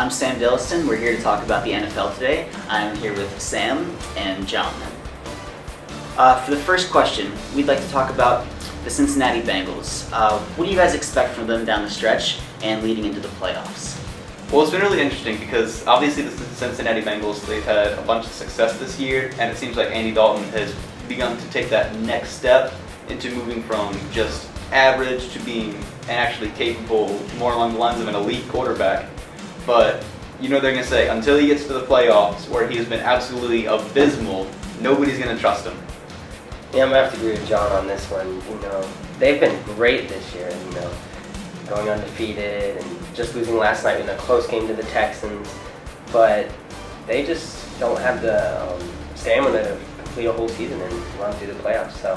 I'm Sam Dilliston. We're here to talk about the NFL today. I'm here with Sam and John. For the first question, we'd like to talk about the Cincinnati Bengals. What do you guys expect from them down the stretch and leading into the playoffs? Well, it's been really interesting because obviously the Cincinnati Bengals, they've had a bunch of success this year, and it seems like Andy Dalton has begun to take that next step into moving from just average to being actually capable, more along the lines of an elite quarterback. But you know they're going to say, until he gets to the playoffs, where he has been absolutely abysmal, nobody's going to trust him. Yeah, I'm going to have to agree with John on this one. They've been great this year, going undefeated and just losing last night in a close game to the Texans. But they just don't have the stamina to complete a whole season and run through the playoffs. So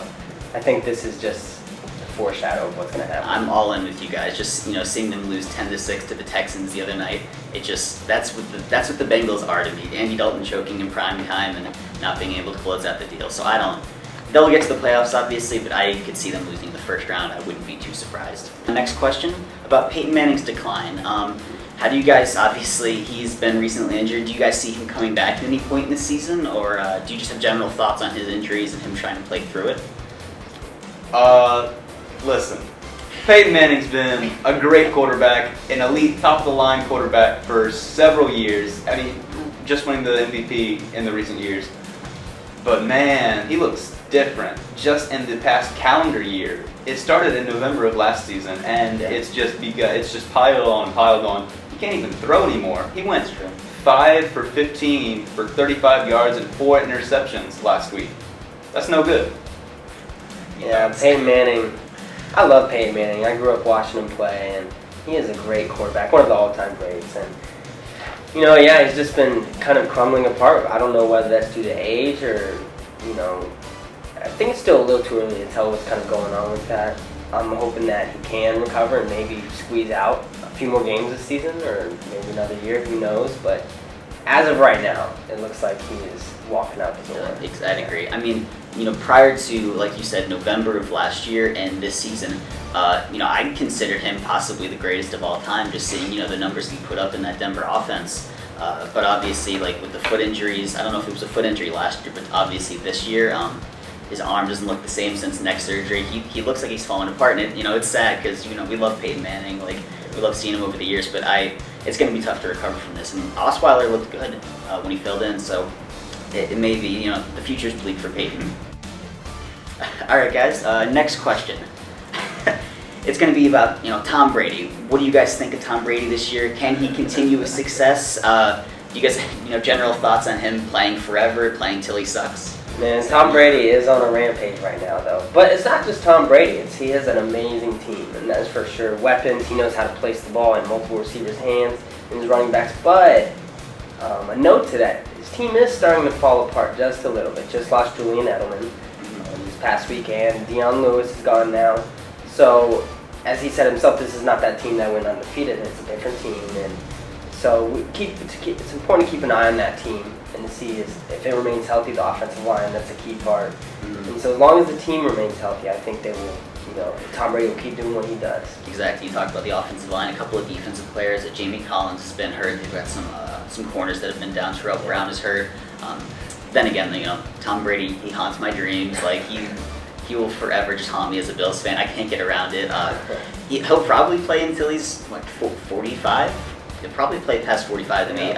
I think this is just a foreshadow of what's going to happen. I'm all in with you guys. Just seeing them lose 10-6 to the Texans the other night, that's what the Bengals are to me. Andy Dalton choking in prime time and not being able to close out the deal. So they'll get to the playoffs obviously, but I could see them losing the first round. I wouldn't be too surprised. The next question about Peyton Manning's decline. How do you guys, obviously he's been recently injured, do you guys see him coming back at any point in the season, or do you just have general thoughts on his injuries and him trying to play through it? Listen, Peyton Manning's been a great quarterback, an elite top-of-the-line quarterback for several years. I mean, just winning the MVP in the recent years. But man, he looks different just in the past calendar year. It started in November of last season, and it's just piled on. He can't even throw anymore. He went 5 for 15 for 35 yards and 4 interceptions last week. That's no good. Yeah, Peyton Manning. I love Peyton Manning. I grew up watching him play, and he is a great quarterback, one of the all-time greats. And he's just been kind of crumbling apart. I don't know whether that's due to age or, I think it's still a little too early to tell what's kind of going on with that. I'm hoping that he can recover and maybe squeeze out a few more games this season or maybe another year, who knows. But as of right now, it looks like he is walking out the door. I'd agree. I mean, prior to, like you said, November of last year and this season, I considered him possibly the greatest of all time, just seeing, the numbers he put up in that Denver offense. But obviously, like with the foot injuries, I don't know if it was a foot injury last year, but obviously this year, his arm doesn't look the same since neck surgery. He looks like he's falling apart, and it's sad because, we love Peyton Manning, like we love seeing him over the years, but it's going to be tough to recover from this. And Osweiler looked good when he filled in, so it may be, the future's bleak for Peyton. All right, guys, next question. It's going to be about, Tom Brady. What do you guys think of Tom Brady this year? Can he continue his success? Do you guys, general thoughts on him playing forever, playing till he sucks? Man, Tom Brady is on a rampage right now, though. But it's not just Tom Brady. He has an amazing team, and that's for sure. Weapons, he knows how to place the ball in multiple receivers' hands and his running backs. But a note to that, his team is starting to fall apart just a little bit. Just lost Julian Edelman this past weekend. Deion Lewis is gone now. So, as he said himself, this is not that team that went undefeated. It's a different team. And so it's important to keep an eye on that team and to see if it remains healthy, the offensive line, that's a key part. And so as long as the team remains healthy, I think they will, Tom Brady will keep doing what he does. Exactly. You talked about the offensive line, a couple of defensive players. Jamie Collins has been hurt. They've got some corners that have been down. Terrell Brown is hurt. Then again, Tom Brady, he haunts my dreams. Like he will forever just haunt me as a Bills fan. I can't get around it. He'll probably play until he's 45. He'll probably play past 45 to me.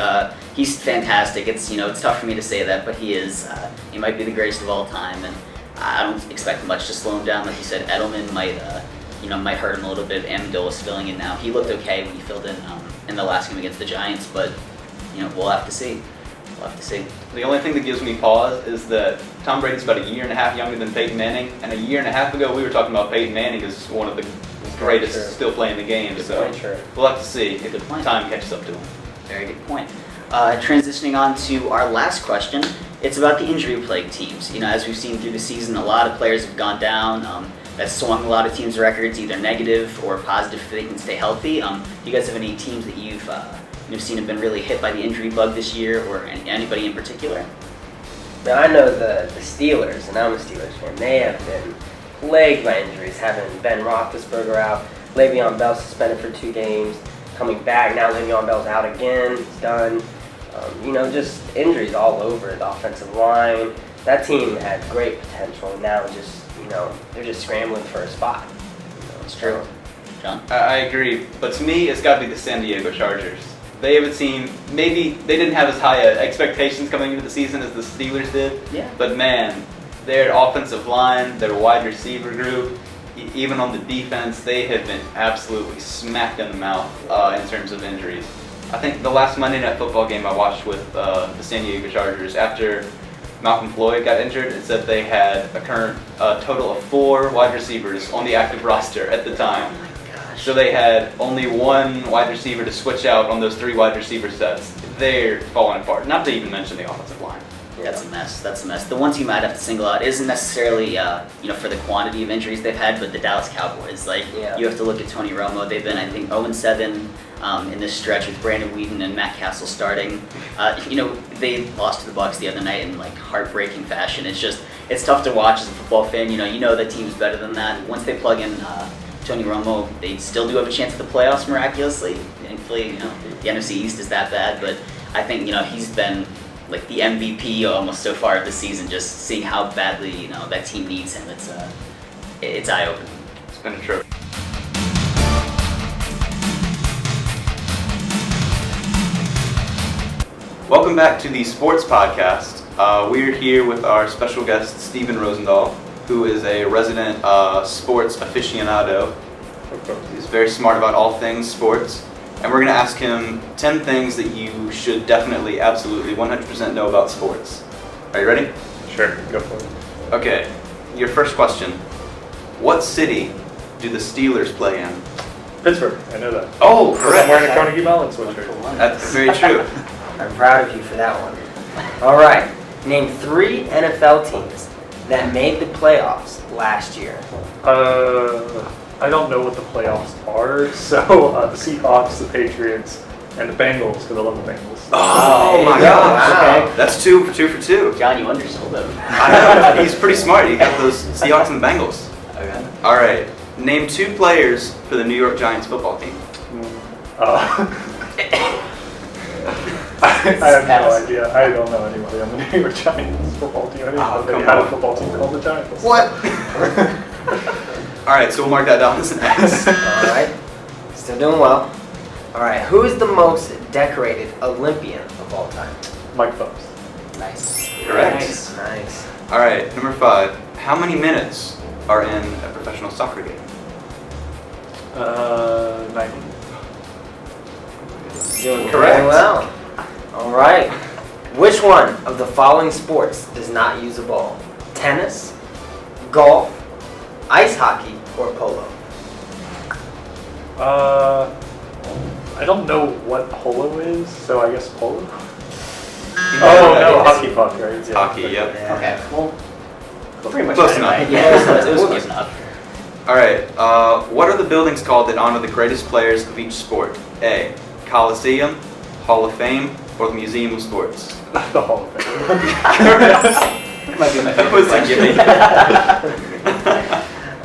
He's fantastic. It's it's tough for me to say that, but he is. He might be the greatest of all time, and I don't expect much to slow him down. Like you said, Edelman might hurt him a little bit. Amendola's filling in now. He looked okay when he filled in the last game against the Giants, but we'll have to see. The only thing that gives me pause is that Tom Brady's about a year and a half younger than Peyton Manning, and a year and a half ago we were talking about Peyton Manning as one of the greatest still playing the game. We'll have to see if the time catches up to him. Very good point. Transitioning on to our last question, it's about the injury-plagued teams. As we've seen through the season, a lot of players have gone down. That's swung a lot of teams' records, either negative or positive if they can stay healthy. Do you guys have any teams that you've seen have been really hit by the injury bug this year, or anybody in particular? Now, I know the Steelers, and I'm a Steelers fan. They have been plagued by injuries, having Ben Roethlisberger out, Le'Veon Bell suspended for 2 games, coming back. Now Le'Veon Bell's out again. He's done. Just injuries all over the offensive line. That team had great potential. Now they're just scrambling for a spot. It's true. John? I agree, but to me, it's got to be the San Diego Chargers. They have a team, maybe they didn't have as high expectations coming into the season as the Steelers did, Yeah. but man, their offensive line, their wide receiver group, even on the defense, they have been absolutely smacked in the mouth in terms of injuries. I think the last Monday Night Football game I watched with the San Diego Chargers, after Malcolm Floyd got injured, it said they had a current total of 4 wide receivers on the active roster at the time. Oh my gosh. So they had only 1 wide receiver to switch out on those 3 wide receiver sets. They're falling apart. Not to even mention the offensive line. That's a mess. That's a mess. The one team I'd have to single out isn't necessarily, for the quantity of injuries they've had, but the Dallas Cowboys. You have to look at Tony Romo. They've been, I think, 0-7 in this stretch with Brandon Whedon and Matt Castle starting. They lost to the Bucs the other night in heartbreaking fashion. It's tough to watch as a football fan. You know that team's better than that. Once they plug in Tony Romo, they still do have a chance at the playoffs miraculously. Thankfully, the NFC East is that bad, but I think he's been the MVP almost so far this season. Just seeing how badly that team needs him, it's eye-opening. It's been a trip. Welcome back to the Sports Podcast. We're here with our special guest, Steven Rosendahl, who is a resident sports aficionado. He's very smart about all things sports. And we're going to ask him 10 things that you should definitely, absolutely, 100% know about sports. Are you ready? Sure, go for it. Okay, your first question. What city do the Steelers play in? Pittsburgh, I know that. Oh, I'm correct. wearing a Carnegie Mellon sweatshirt. That's very true. I'm proud of you for that one. All right, name 3 NFL teams that made the playoffs last year. I don't know what the playoffs are, so the Seahawks, the Patriots, and the Bengals, because I love the Bengals. Oh my there you go. gosh. Wow. Okay. That's 2 for 2. John, you undersold him. I know. He's pretty smart. He got those Seahawks and the Bengals. Okay. All right. Name 2 players for the New York Giants football team. I have no idea. I don't know anybody on the New York Giants football team. I didn't know they had a football team called the Giants. What? All right, so we'll mark that down as an X. All right, still doing well. All right, who is the most decorated Olympian of all time? Mike Phelps. Nice. Correct. Nice. All right, number 5. How many minutes are in a professional soccer game? 90. Doing Correct. very well. All right. Which one of the following sports does not use a ball? Tennis, golf, ice hockey, or polo? I don't know what polo is, so I guess polo. know Hockey puck, right? It's hockey, yep. Yeah. Okay. Well, pretty much Close right, enough. right? Yeah, it was close enough. All right, what are the buildings called that honor the greatest players of each sport? A, Coliseum, Hall of Fame, or the Museum of Sports? The Hall of Fame. Might be my That favorite was a question. gimme.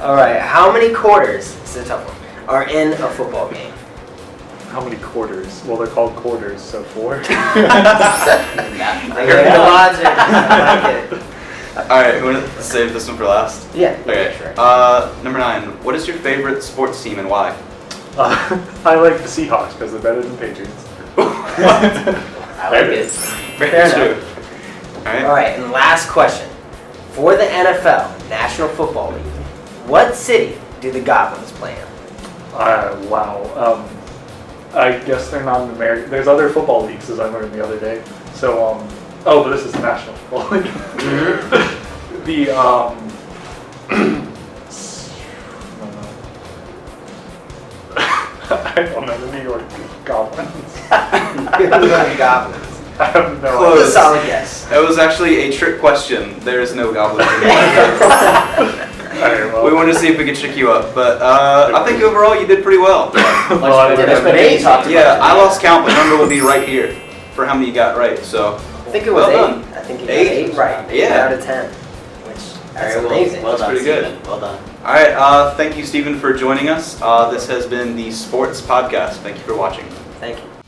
All right. How many quarters, this is a tough one, are in a football game? How many quarters? Well, they're called quarters, so 4. I heard the logic. I like it. All right, we want to save this one for last? Yeah. Okay. Sure. Number 9. What is your favorite sports team and why? I like the Seahawks because they're better than Patriots. I like it. Very Fair true. All right. All right, and last question. For the NFL, National Football League, what city do the Goblins play in? Wow. I guess they're not in America. There's other football leagues, as I learned the other day. So, but this is the National Football League. I don't know, the New York Goblins. The Goblins. I have no Close. That's a solid guess. That was actually a trick question. There is no goblins in idea. Alright, well, We wanted to see if we could trick you up, but I think overall you did pretty well. well, I That's didn't- amazing. Yeah, I lost count, but the number will be right here for how many you got right. So I think it was Well 8. done. I think you got 8? 8 right. Yeah. 8 out of 10. That's All right, amazing. Well done, pretty good. Steven. Well done. All right, thank you, Stephen, for joining us. This has been the Sports Podcast. Thank you for watching. Thank you.